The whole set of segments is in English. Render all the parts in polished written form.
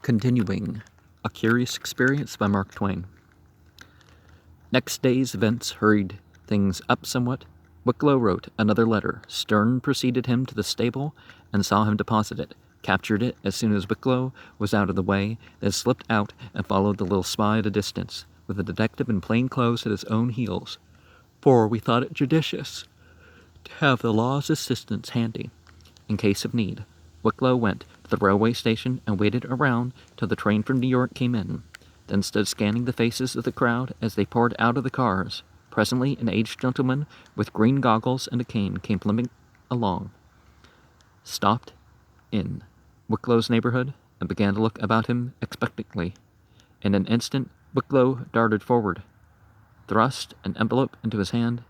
Continuing, A Curious Experience by Mark Twain. Next day's events hurried things up somewhat. Wicklow wrote another letter. Stern preceded him to the stable and saw him deposit it, captured it as soon as Wicklow was out of the way, then slipped out and followed the little spy at a distance, with the detective in plain clothes at his own heels, for we thought it judicious to have the law's assistance handy, in case of need. Wicklow went to the railway station and waited around till the train from New York came in, then stood scanning the faces of the crowd as they poured out of the cars. Presently an aged gentleman with green goggles and a cane came limping along, stopped in Wicklow's neighborhood, and began to look about him expectantly. In an instant Wicklow darted forward, thrust an envelope into his hand,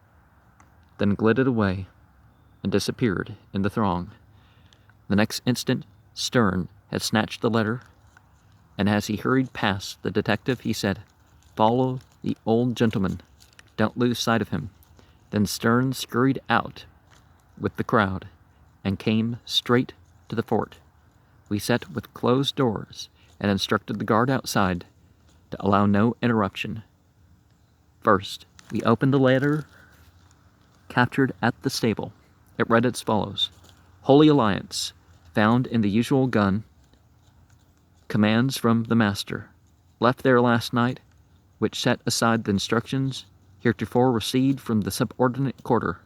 then glided away and disappeared in the throng. The next instant Stern had snatched the letter, and as he hurried past the detective he said, "Follow the old gentleman. Don't lose sight of him." Then Stern scurried out with the crowd and came straight to the fort. We sat with closed doors and instructed the guard outside to allow no interruption. First, we opened the letter captured at the stable. It read as follows: Holy Alliance, found in the usual gun. Commands from the master. Left there last night, which set aside the instructions heretofore received from the subordinate quarter.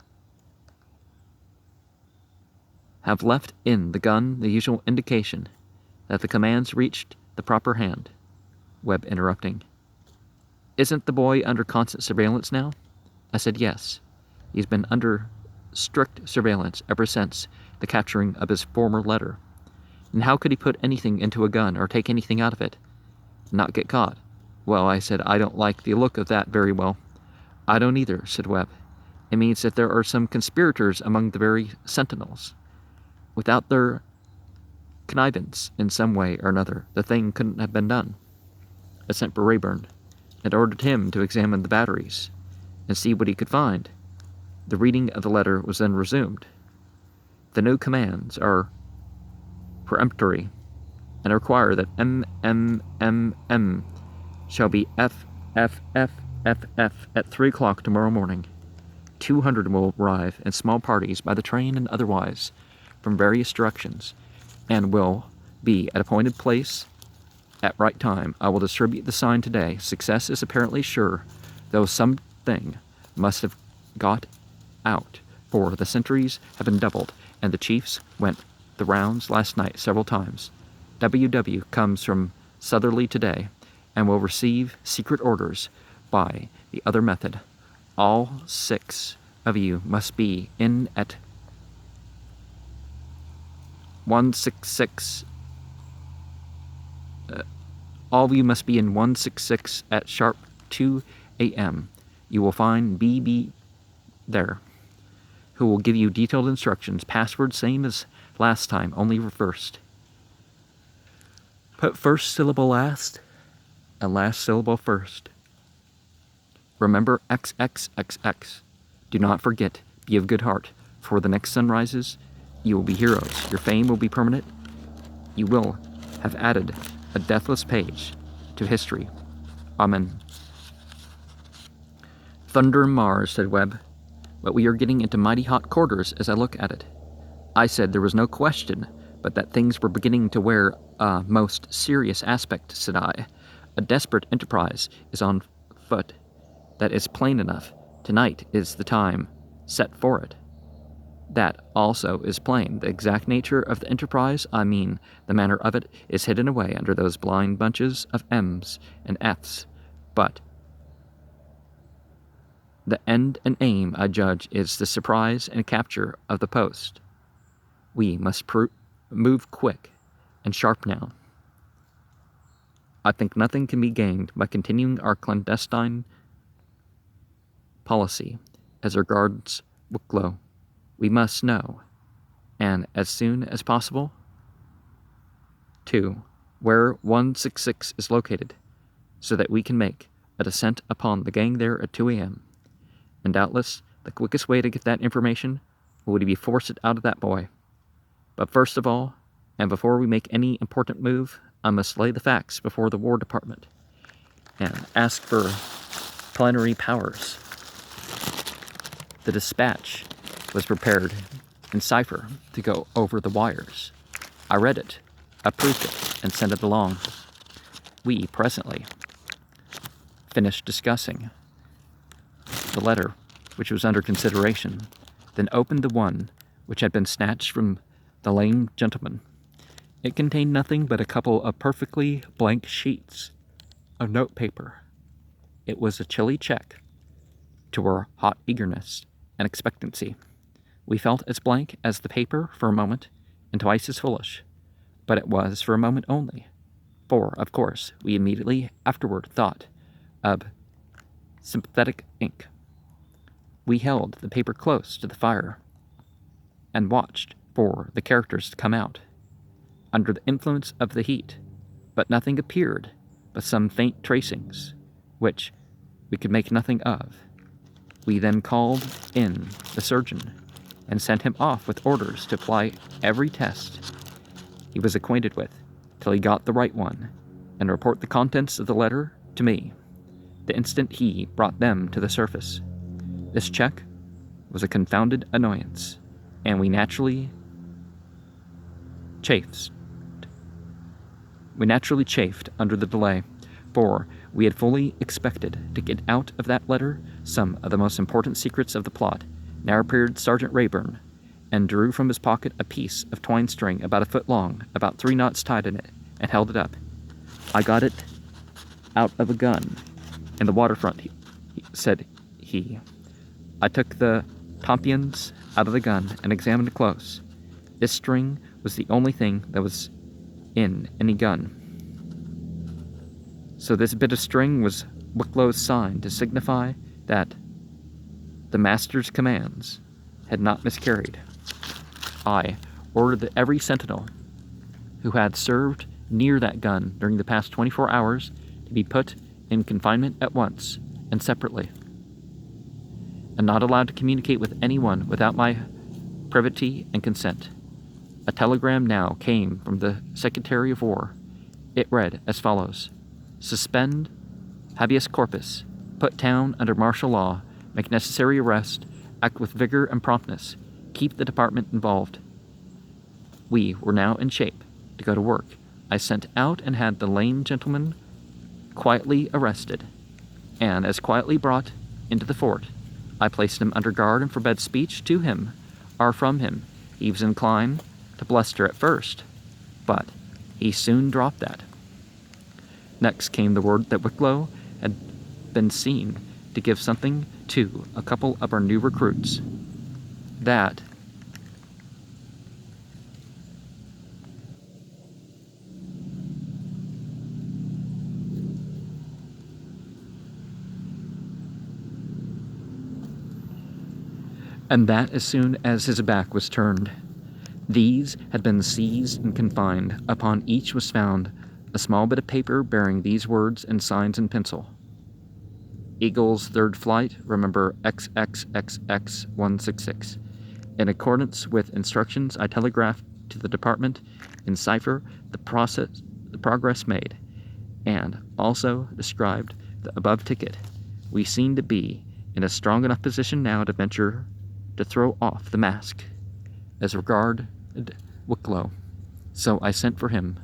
Have left in the gun the usual indication that the commands reached the proper hand. Webb interrupting. Isn't the boy under constant surveillance now? I said yes. He's been under strict surveillance ever since the capturing of his former letter. And how could he put anything into a gun or take anything out of it? Not get caught. Well, I said, I don't like the look of that very well. I don't either, said Webb. It means that there are some conspirators among the very sentinels. Without their connivance in some way or another, the thing couldn't have been done. I sent for Rayburn and ordered him to examine the batteries and see what he could find. The reading of the letter was then resumed. The new commands are peremptory and require that M shall be F at 3 o'clock tomorrow morning. 200 will arrive in small parties by the train and otherwise from various directions, and will be at appointed place at right time. I will distribute the sign today. Success is apparently sure, though something must have got out, for the sentries have been doubled, and the chiefs went the rounds last night several times. W. comes from Southerly today, and will receive secret orders by the other method. All 6 of you must be in at 166. All of you must be in 166 at sharp 2 a.m. You will find B there, who will give you detailed instructions. Password same as last time, only reversed. Put first syllable last and last syllable first. Remember XXXX. Do not forget, be of good heart. For the next sun rises, you will be heroes. Your fame will be permanent. You will have added a deathless page to history. Amen. Thunder and Mars, said Webb, but we are getting into mighty hot quarters as I look at it. I said there was no question, but that things were beginning to wear a most serious aspect, said I. A desperate enterprise is on foot. That is plain enough. Tonight is the time set for it. That also is plain. The exact nature of the enterprise, I mean the manner of it, is hidden away under those blind bunches of M's and F's. But the end and aim, I judge, is the surprise and capture of the post. We must move quick and sharp now. I think nothing can be gained by continuing our clandestine policy as regards Wicklow. We must know, and as soon as possible, 2. where 166 is located, so that we can make a descent upon the gang there at 2 a.m. And doubtless the quickest way to get that information would be force it out of that boy. But first of all, and before we make any important move, I must lay the facts before the War Department and ask for plenary powers. The dispatch was prepared in cipher to go over the wires. I read it, approved it, and sent it along. We presently finished discussing the letter which was under consideration, then opened the one which had been snatched from the lame gentleman. It contained nothing but a couple of perfectly blank sheets of notepaper. It was a chilly check to our hot eagerness and expectancy. We felt as blank as the paper for a moment, and twice as foolish, but it was for a moment only, for, of course, we immediately afterward thought of sympathetic ink. We held the paper close to the fire and watched for the characters to come out under the influence of the heat, but nothing appeared but some faint tracings, which we could make nothing of. We then called in the surgeon and sent him off with orders to apply every test he was acquainted with till he got the right one, and report the contents of the letter to me the instant he brought them to the surface. This check was a confounded annoyance, and we naturally chafed under the delay, for we had fully expected to get out of that letter some of the most important secrets of the plot. Now appeared Sergeant Rayburn, and drew from his pocket a piece of twine string about a foot long, about 3 knots tied in it, and held it up. "I got it out of a gun in the waterfront," said he. I took the tompions out of the gun and examined it close. This string was the only thing that was in any gun. So this bit of string was Wicklow's sign to signify that the master's commands had not miscarried. I ordered that every sentinel who had served near that gun during the past 24 hours to be put in confinement at once and separately, and not allowed to communicate with anyone without my privity and consent. A telegram now came from the Secretary of War. It read as follows: "Suspend habeas corpus, put town under martial law, make necessary arrest, act with vigor and promptness, keep the department involved." We were now in shape to go to work. I sent out and had the lame gentleman quietly arrested, and as quietly brought into the fort. I placed him under guard and forbade speech to him or from him. He was inclined to bluster at first, but he soon dropped that. Next came the word that Wicklow had been seen to give something to a couple of our new recruits. That as soon as his back was turned. These had been seized and confined. Upon each was found a small bit of paper bearing these words and signs in pencil: "Eagle's third flight, remember XXXX166. In accordance with instructions, I telegraphed to the department in cipher the progress made, and also described the above ticket. We seem to be in a strong enough position now to venture to throw off the mask as regarded Wicklow. So I sent for him.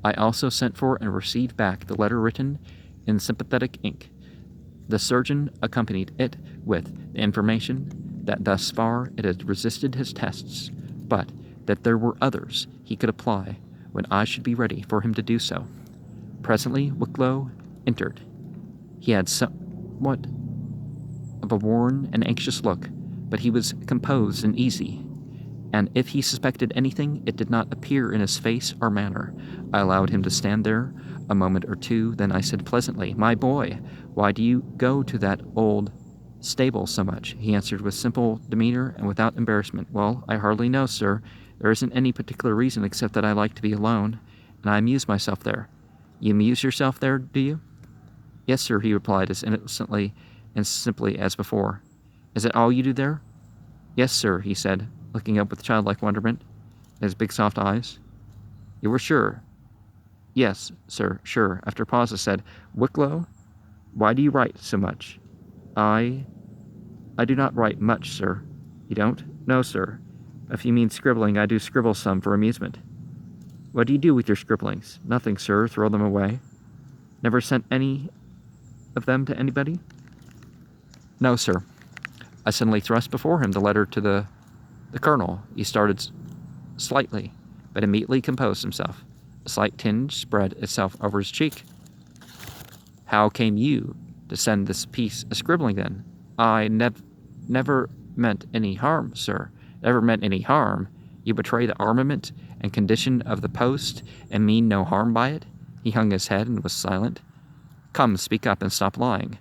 I also sent for and received back the letter written in sympathetic ink. The surgeon accompanied it with the information that thus far it had resisted his tests, but that there were others he could apply when I should be ready for him to do so. Presently Wicklow entered. He had somewhat of a worn and anxious look, but he was composed and easy, and if he suspected anything, it did not appear in his face or manner. I allowed him to stand there a moment or two, then I said pleasantly, "My boy, why do you go to that old stable so much?" He answered with simple demeanor and without embarrassment, "Well, I hardly know, sir. There isn't any particular reason except that I like to be alone, and I amuse myself there." "You amuse yourself there, do you?" "Yes, sir," he replied as innocently and simply as before. "Is that all you do there?" "Yes, sir," he said, looking up with childlike wonderment in his big soft eyes. "You were sure?" Yes, sir, sure. After a pause, I said, Wicklow, why do you write so much? I do not write much, sir. You don't? No, sir. If you mean scribbling, I do scribble some for amusement. What do you do with your scribblings? Nothing, sir. Throw them away. Never sent any of them to anybody? No, sir. I suddenly thrust before him the letter to the colonel. He started slightly, but immediately composed himself. A slight tinge spread itself over his cheek. How came you to send this piece of scribbling, then? I never meant any harm, sir. Never meant any harm? You betray the armament and condition of the post, and mean no harm by it? He hung his head and was silent. Come, speak up and stop lying.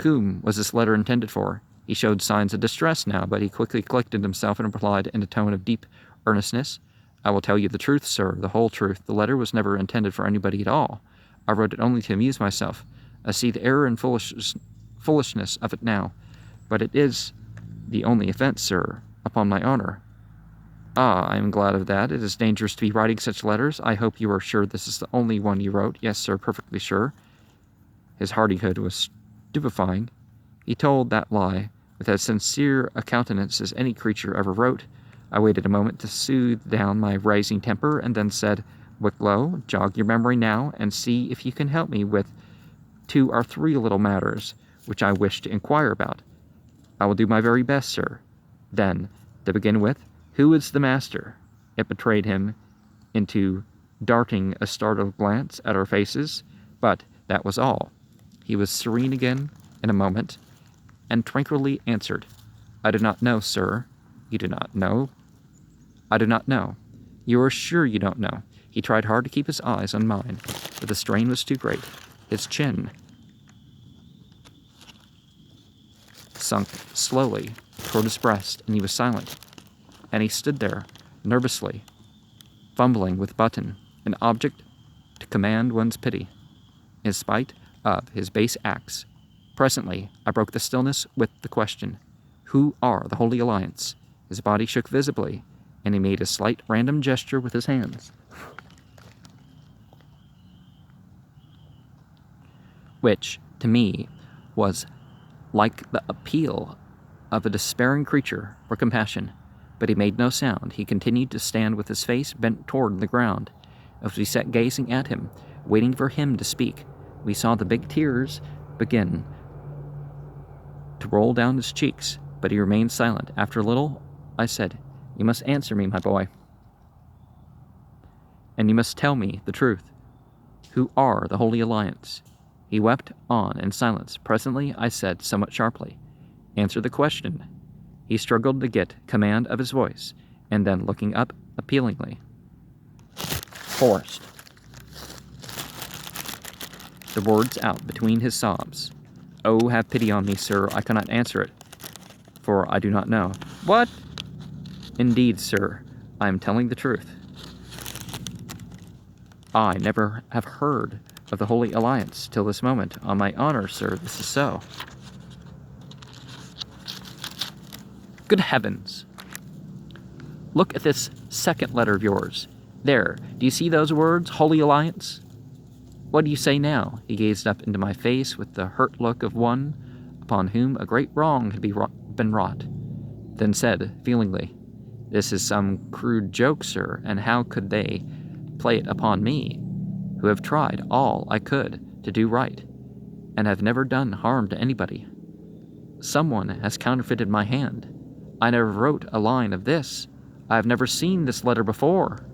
Whom was this letter intended for? He showed signs of distress now, but he quickly collected himself and replied in a tone of deep earnestness, I will tell you the truth, sir, the whole truth. The letter was never intended for anybody at all. I wrote it only to amuse myself. I see the error and foolishness of it now, but it is the only offense, sir, upon my honor. Ah, I am glad of that. It is dangerous to be writing such letters. I hope you are sure this is the only one you wrote. Yes, sir, perfectly sure. His hardihood was stupefying. He told that lie with as sincere a countenance as any creature ever wrote. I waited a moment to soothe down my rising temper, and then said, Wicklow, jog your memory now, and see if you can help me with 2 or 3 little matters which I wish to inquire about. I will do my very best, sir. Then, to begin with, who is the master? It betrayed him into darting a startled glance at our faces, but that was all. He was serene again in a moment, and tranquilly answered, I do not know, sir. You do not know? I do not know. You are sure you don't know? He tried hard to keep his eyes on mine, but the strain was too great. His chin sunk slowly toward his breast, and he was silent. And he stood there, nervously, fumbling with button, an object to command one's pity, in spite of his base acts. Presently, I broke the stillness with the question, Who are the Holy Alliance? His body shook visibly, and he made a slight random gesture with his hands, which, to me, was like the appeal of a despairing creature for compassion. But he made no sound. He continued to stand with his face bent toward the ground. As we sat gazing at him, waiting for him to speak, we saw the big tears begin to roll down his cheeks, but he remained silent. After a little, I said, You must answer me, my boy, and you must tell me the truth. Who are the Holy Alliance? He wept on in silence. Presently, I said, somewhat sharply, Answer the question. He struggled to get command of his voice, and then, looking up appealingly, forced the words out between his sobs. Oh, have pity on me, sir. I cannot answer it, for I do not know. What? Indeed, sir, I am telling the truth. I never have heard of the Holy Alliance till this moment. On my honor, sir, this is so. Good heavens! Look at this second letter of yours. There, do you see those words, Holy Alliance? What do you say now? He gazed up into my face with the hurt look of one upon whom a great wrong had been wrought, then said, feelingly, This is some crude joke, sir, and how could they play it upon me, who have tried all I could to do right, and have never done harm to anybody? Someone has counterfeited my hand. I never wrote a line of this. I have never seen this letter before.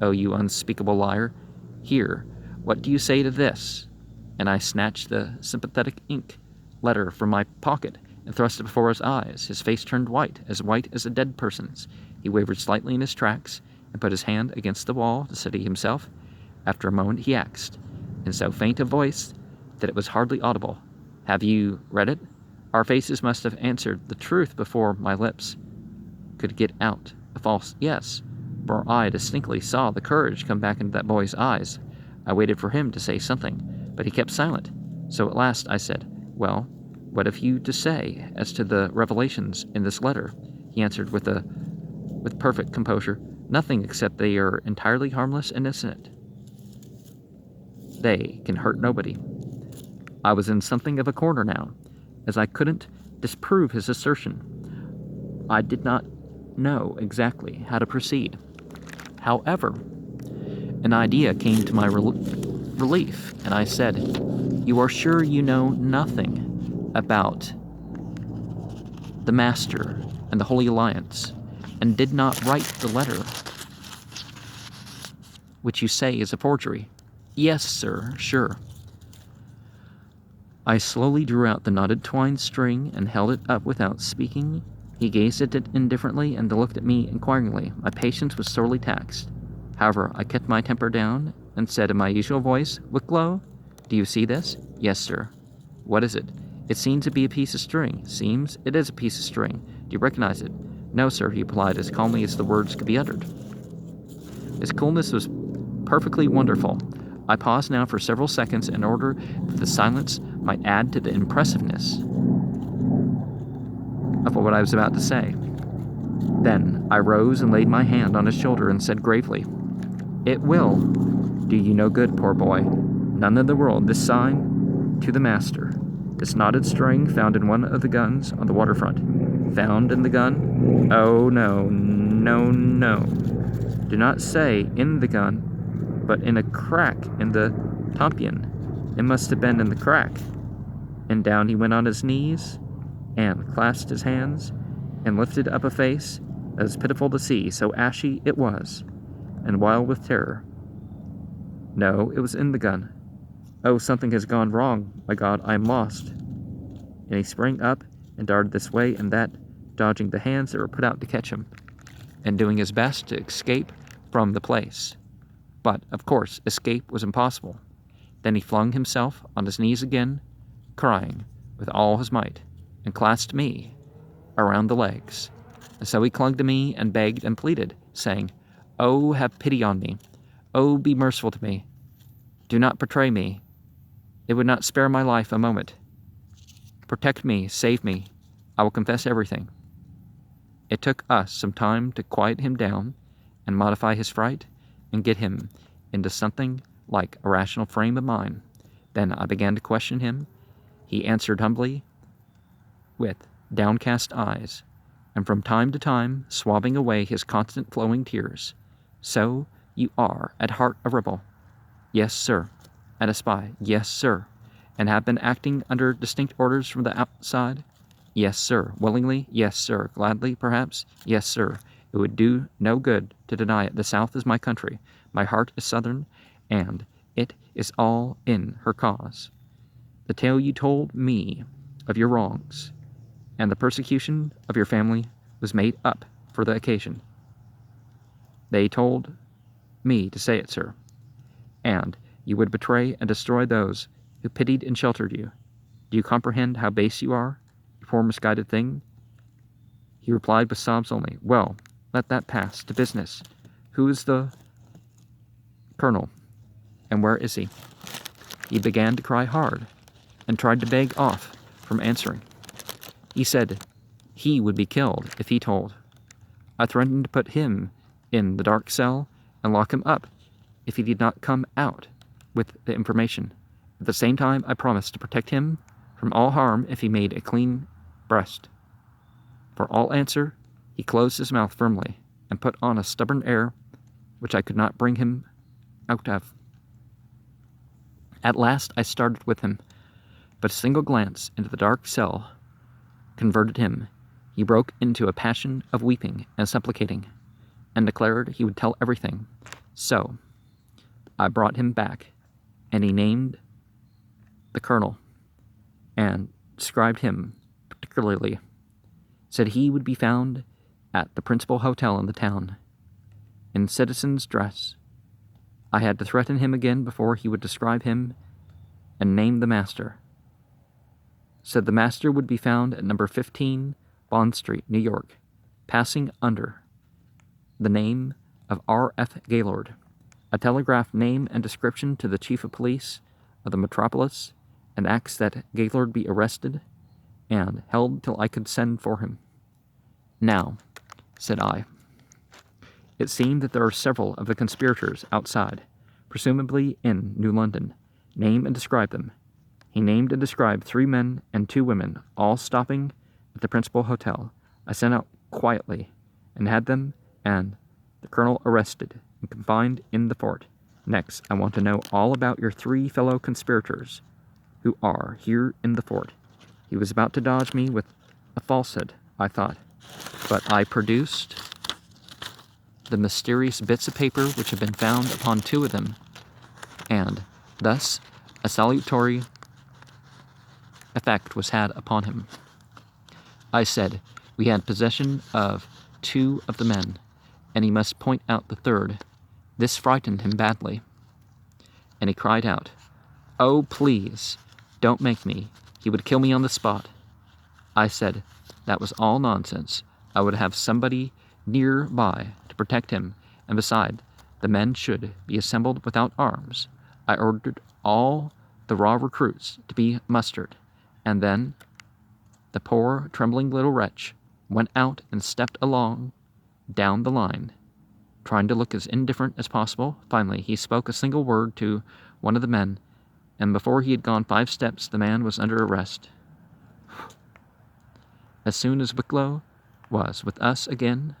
Oh, you unspeakable liar. Here, what do you say to this? And I snatched the sympathetic ink letter from my pocket and thrust it before his eyes. His face turned white as a dead person's. He wavered slightly in his tracks and put his hand against the wall to steady himself. After a moment he asked, in so faint a voice that it was hardly audible, Have you read it? Our faces must have answered the truth before my lips could get out a false yes, for I distinctly saw the courage come back into that boy's eyes. I waited for him to say something, but he kept silent. So at last I said, Well, what have you to say as to the revelations in this letter? He answered with perfect composure, Nothing except they are entirely harmless and innocent. They can hurt nobody. I was in something of a corner now, as I couldn't disprove his assertion. I did not know exactly how to proceed. However, an idea came to my relief, and I said, "You are sure you know nothing about the Master and the Holy Alliance, and did not write the letter which you say is a forgery?" "Yes, sir, sure." I slowly drew out the knotted twine string and held it up without speaking. He gazed at it indifferently and looked at me inquiringly. My patience was sorely taxed. However, I kept my temper down and said in my usual voice, "Wicklow, do you see this?" "Yes, sir." "What is it?" "It seems to be a piece of string." "Seems? It is a piece of string. Do you recognize it?" "No, sir," he replied as calmly as the words could be uttered. His coolness was perfectly wonderful. I paused now for several seconds in order that the silence might add to the impressiveness of what I was about to say. Then I rose and laid my hand on his shoulder and said gravely, "It will do you no good, poor boy. None in the world. This sign to the Master. This knotted string found in one of the guns on the waterfront." "Found in the gun?" "Oh, no, no, no. Do not say in the gun, but in a crack in the tompion. It must have been in the crack." And down he went on his knees, and clasped his hands, and lifted up a face that was pitiful to see, so ashy it was, and wild with terror. "No, it was in the gun. Oh, something has gone wrong. My God, I am lost." And he sprang up and darted this way and that, dodging the hands that were put out to catch him, and doing his best to escape from the place. But, of course, escape was impossible. Then he flung himself on his knees again, crying with all his might, and clasped me around the legs. And so he clung to me and begged and pleaded, saying, "Oh, have pity on me. Oh, be merciful to me. Do not betray me. It would not spare my life a moment. Protect me, save me. I will confess everything." It took us some time to quiet him down and modify his fright and get him into something like a rational frame of mind. Then I began to question him. He answered humbly, with downcast eyes, and from time to time swabbing away his constant flowing tears, "So you are at heart a rebel?" "Yes, sir." "And a spy?" "Yes, sir." "And have been acting under distinct orders from the outside?" "Yes, sir." "Willingly?" "Yes, sir." "Gladly, perhaps?" "Yes, sir." It would do no good to deny it. The South is my country. My heart is Southern, and it is all in her cause. The tale you told me of your wrongs and the persecution of your family was made up for the occasion. They told me to say it, sir. And you would betray and destroy those who pitied and sheltered you. Do you comprehend how base you are, you poor misguided thing?" He replied with sobs only, "Well, let that pass. To business. Who is the colonel, and where is he?" He began to cry hard, and tried to beg off from answering. He said he would be killed if he told. I threatened to put him in the dark cell and lock him up if he did not come out with the information. At the same time, I promised to protect him from all harm if he made a clean breast. For all answer, he closed his mouth firmly and put on a stubborn air which I could not bring him out of. At last I started with him, but a single glance into the dark cell converted him. He broke into a passion of weeping and supplicating, and declared he would tell everything. So I brought him back, and he named the colonel, and described him particularly. Said he would be found at the principal hotel in the town, in citizen's dress. I had to threaten him again before he would describe him and name the master. Said the master would be found at number 15 Bond Street, New York, passing under the name of R.F. Gaylord. I telegraphed name and description to the chief of police of the metropolis and asked that Gaylord be arrested and held till I could send for him. Now, said I, it seemed that there are several of the conspirators outside, presumably in New London, Name and describe them. He named and described 3 men and 2 women, all stopping at the principal hotel. I sent out quietly and had them and the colonel arrested and confined in the fort. Next, I want to know all about your 3 fellow conspirators who are here in the fort. He was about to dodge me with a falsehood, I thought, but I produced the mysterious bits of paper which had been found upon 2 of them, and thus a salutary effect was had upon him. I said, we had possession of 2 of the men, and he must point out the 3rd. This frightened him badly, and he cried out, "Oh, please, don't make me. He would kill me on the spot." I said that was all nonsense. I would have somebody near by to protect him, and beside, the men should be assembled without arms. I ordered all the raw recruits to be mustered, and then the poor, trembling little wretch went out and stepped along down the line, trying to look as indifferent as possible. Finally, he spoke a single word to one of the men, and before he had gone 5 steps, the man was under arrest. As soon as Wicklow was with us again,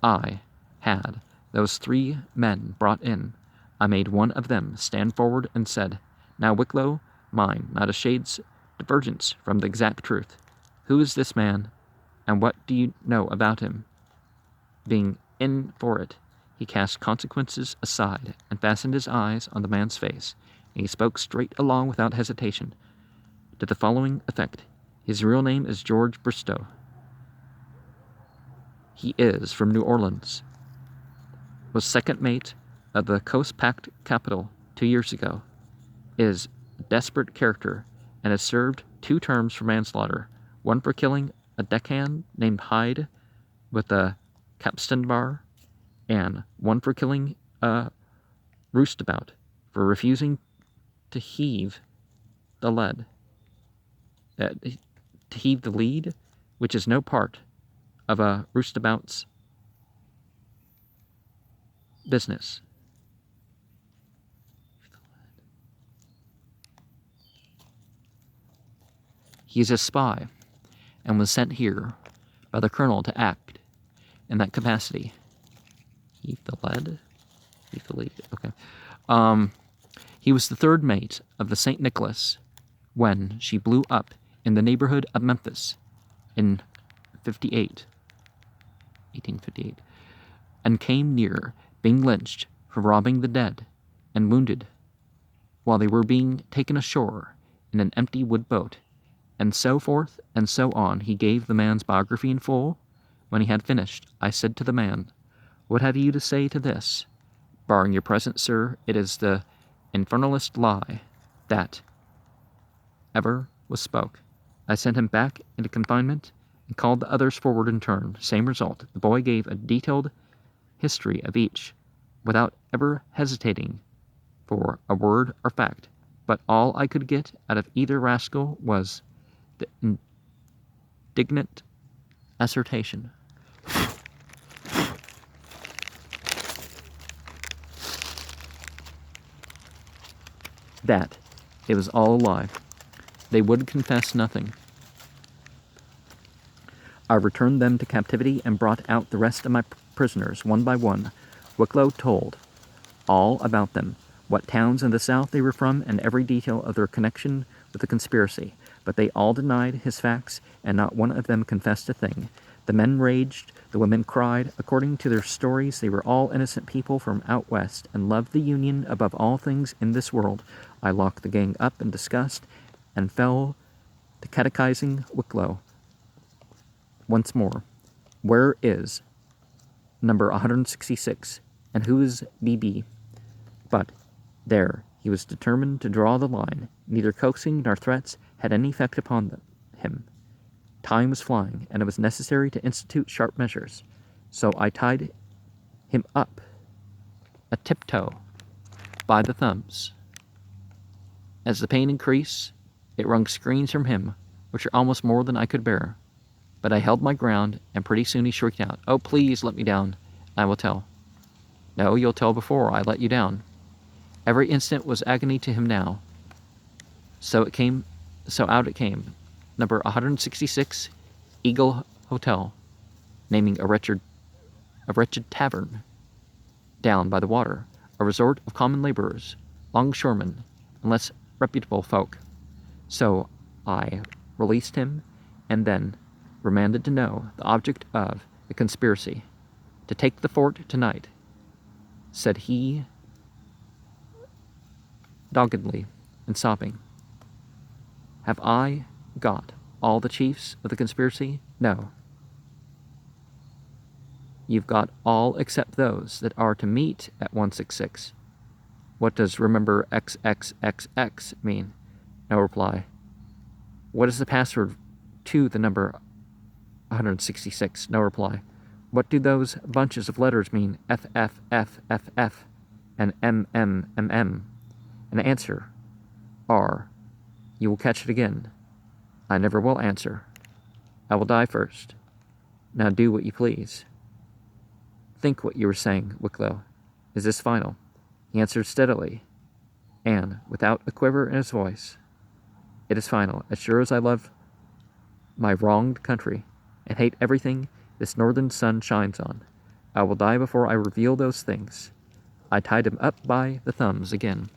I had those 3 men brought in. I made one of them stand forward and said, "Now, Wicklow, mind, not a shade's divergence from the exact truth. Who is this man, and what do you know about him?" Being in for it, he cast consequences aside and fastened his eyes on the man's face, and he spoke straight along without hesitation, to the following effect. His real name is George Bristow. He is from New Orleans. Was second mate of the Coast-Packed Capital 2 years ago. Is a desperate character and has served 2 terms for manslaughter, one for killing a deckhand named Hyde with a capstan bar, and one for killing a roostabout for refusing to heave the lead. To heave the lead, which is no part of a roostabout's business. He is a spy and was sent here by the colonel to act in that capacity. Heave the lead? Heave the lead, okay. He was the 3rd mate of the St. Nicholas when she blew up in the neighborhood of Memphis in 1858, and came near being lynched for robbing the dead and wounded while they were being taken ashore in an empty wood boat, and so forth and so on. He gave the man's biography in full. When he had finished, I said to the man, "What have you to say to this? Barring your presence, sir, it is the infernalest lie that ever was spoke." I sent him back into confinement and called the others forward in turn. Same result. The boy gave a detailed history of each, without ever hesitating for a word or fact. But all I could get out of either rascal was the indignant assertion that it was all a lie. They would confess nothing. I returned them to captivity and brought out the rest of my prisoners one by one. Wicklow told all about them, what towns in the South they were from, and every detail of their connection with the conspiracy. But they all denied his facts, and not one of them confessed a thing. The men raged, the women cried. According to their stories, they were all innocent people from out west, and loved the Union above all things in this world. I locked the gang up in disgust, and fell to catechizing Wicklow once more. Where is number 166, and who is BB? But there, he was determined to draw the line. Neither coaxing nor threats had any effect upon him. Time was flying, and it was necessary to institute sharp measures. So I tied him up a tiptoe by the thumbs. As the pain increased, it wrung screams from him, which were almost more than I could bear. But I held my ground, and pretty soon he shrieked out, "Oh, please let me down. I will tell." "No, you'll tell before I let you down." Every instant was agony to him now. So out it came. Number 166, Eagle Hotel, naming a wretched tavern down by the water, a resort of common laborers, longshoremen, and less reputable folk. So I released him, and then remanded to know the object of the conspiracy. To take the fort tonight, said he doggedly and sobbing. Have I got all the chiefs of the conspiracy? No. You've got all except those that are to meet at 166. What does remember XXXX mean? No reply. What is the password to the number 166? No reply. What do those bunches of letters mean? FFFFF and MMMM? An answer. R. You will catch it again. I never will answer. I will die first. Now do what you please. Think what you were saying, Wicklow. Is this final? He answered steadily, and without a quiver in his voice. It is final, as sure as I love my wronged country, and hate everything this northern sun shines on. I will die before I reveal those things. I tied him up by the thumbs again.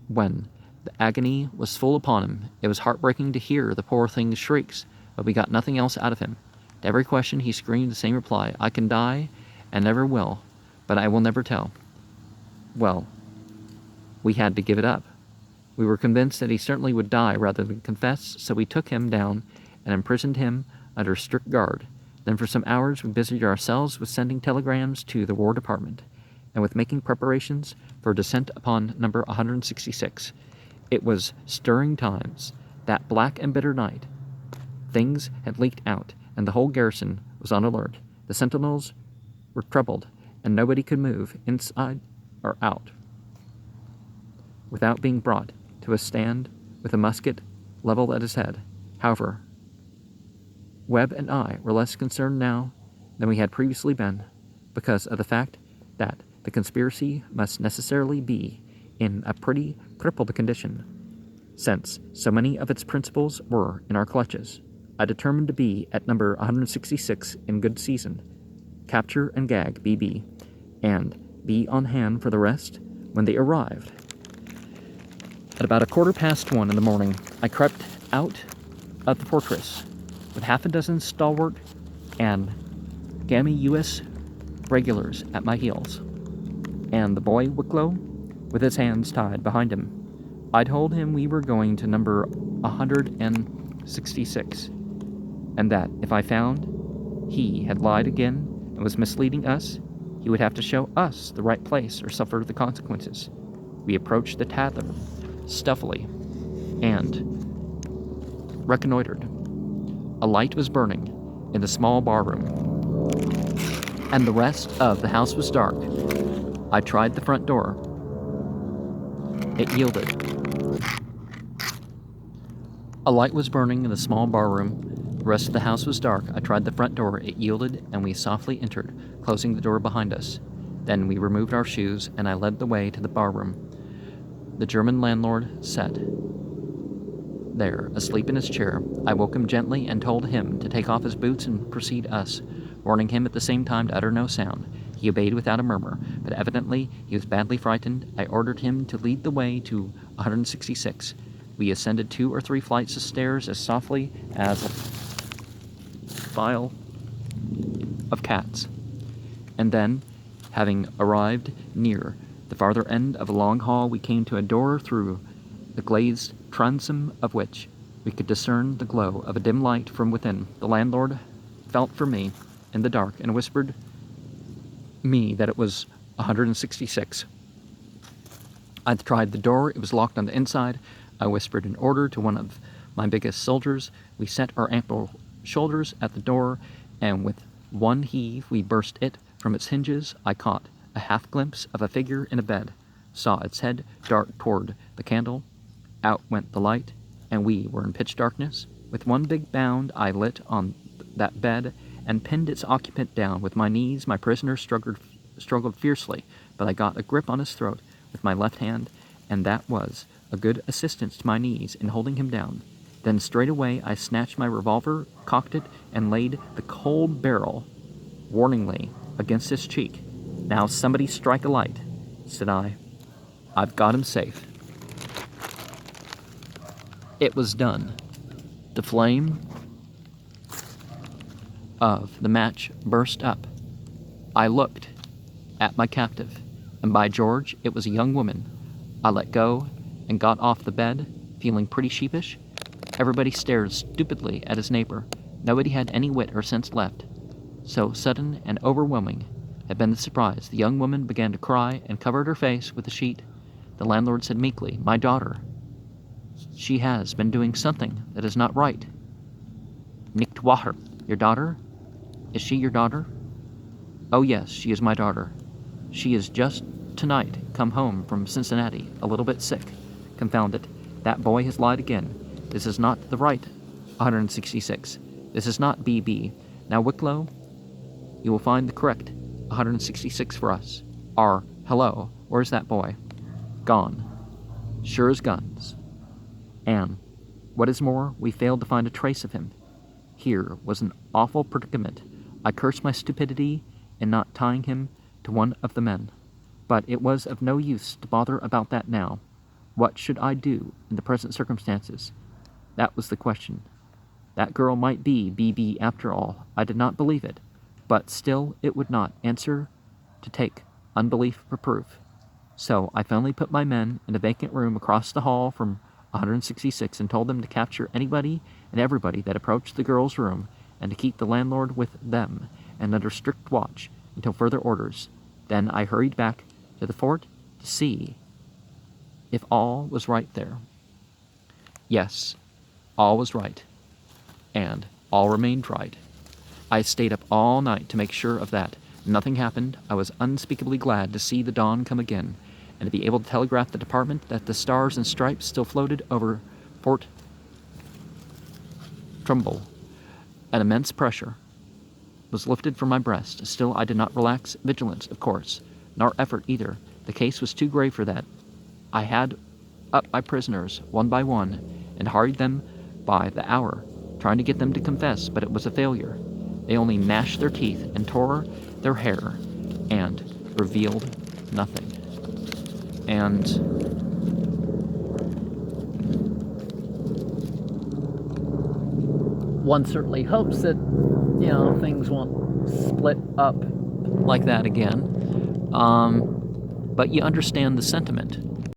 When the agony was full upon him, it was heartbreaking to hear the poor thing's shrieks, but we got nothing else out of him. To every question he screamed the same reply, I can die, and never will, but I will never tell. Well, we had to give it up. We were convinced that he certainly would die rather than confess, so we took him down and imprisoned him under strict guard. Then for some hours we busied ourselves with sending telegrams to the War Department, and with making preparations for a descent upon number 166. It was stirring times, that black and bitter night. Things had leaked out, and the whole garrison was on alert. The sentinels were troubled, and nobody could move, inside or out, without being brought to a stand with a musket leveled at his head. However, Webb and I were less concerned now than we had previously been, because of the fact that the conspiracy must necessarily be in a pretty crippled condition, since so many of its principles were in our clutches. I determined to be at number 166 in good season, capture and gag BB, and be on hand for the rest when they arrived. At about 1:15 in the morning, I crept out of the fortress with half a dozen stalwart and gammy U.S. regulars at my heels, and the boy Wicklow with his hands tied behind him. I told him we were going to number 166, and that if I found he had lied again and was misleading us, he would have to show us the right place or suffer the consequences. We approached the tavern stealthily and reconnoitered. A light was burning in the small barroom, and the rest of the house was dark. I tried the front door. It yielded. A light was burning in the small barroom. The rest of the house was dark. I tried the front door. It yielded, and we softly entered, closing the door behind us. Then we removed our shoes, and I led the way to the barroom. The German landlord sat there, asleep in his chair. I woke him gently and told him to take off his boots and precede us, warning him at the same time to utter no sound. He obeyed without a murmur, but evidently he was badly frightened. I ordered him to lead the way to 166. We ascended 2 or 3 flights of stairs as softly as a file of cats. And then, having arrived near the farther end of a long hall, we came to a door through the glazed transom of which we could discern the glow of a dim light from within. The landlord felt for me in the dark and whispered me that it was 166. I tried the door. It was locked on the inside. I whispered an order to one of my biggest soldiers. We set our ample shoulders at the door, and with one heave we burst it from its hinges. I caught a half glimpse of a figure in a bed, saw its head dart toward the candle. Out went the light, and we were in pitch darkness. With one big bound I lit on that bed and pinned its occupant down. With my knees my prisoner struggled fiercely, but I got a grip on his throat with my left hand, and that was a good assistance to my knees in holding him down. Then straightway I snatched my revolver, cocked it, and laid the cold barrel warningly against his cheek. "Now somebody strike a light," said I. "I've got him safe." It was done. The flame of the match burst up. I looked at my captive, and by George, it was a young woman. I let go and got off the bed, feeling pretty sheepish. Everybody stared stupidly at his neighbor. Nobody had any wit or sense left. So sudden and overwhelming had been the surprise. The young woman began to cry and covered her face with the sheet. The landlord said meekly, "My daughter. She has been doing something that is not right." "Nicht wahr? Your daughter? Is she your daughter?" "Oh yes, she is my daughter. She is just tonight come home from Cincinnati, a little bit sick. Confound it, that boy has lied again. This is not the right 166. This is not BB. Now, Wicklow, you will find the correct 166 for us. Hello, where's that boy?" "Gone. Sure as guns. And, what is more, we failed to find a trace of him." Here was an awful predicament. I cursed my stupidity in not tying him to one of the men. But it was of no use to bother about that now. What should I do in the present circumstances? That was the question. That girl might be BB after all. I did not believe it, but still it would not answer to take unbelief for proof. So I finally put my men in a vacant room across the hall from 166 and told them to capture anybody and everybody that approached the girl's room and to keep the landlord with them and under strict watch until further orders. Then I hurried back to the fort to see if all was right there. Yes, all was right, and all remained right. I stayed up all night to make sure of that. Nothing happened. I was unspeakably glad to see the dawn come again, and to be able to telegraph the department that the stars and stripes still floated over Fort Trumbull. An immense pressure was lifted from my breast. Still, I did not relax vigilance, of course, nor effort either. The case was too grave for that. I had up my prisoners one by one and hurried them by the hour, trying to get them to confess, but it was a failure. They only gnashed their teeth and tore their hair and revealed nothing. And one certainly hopes that, things won't split up like that again. But you understand the sentiment.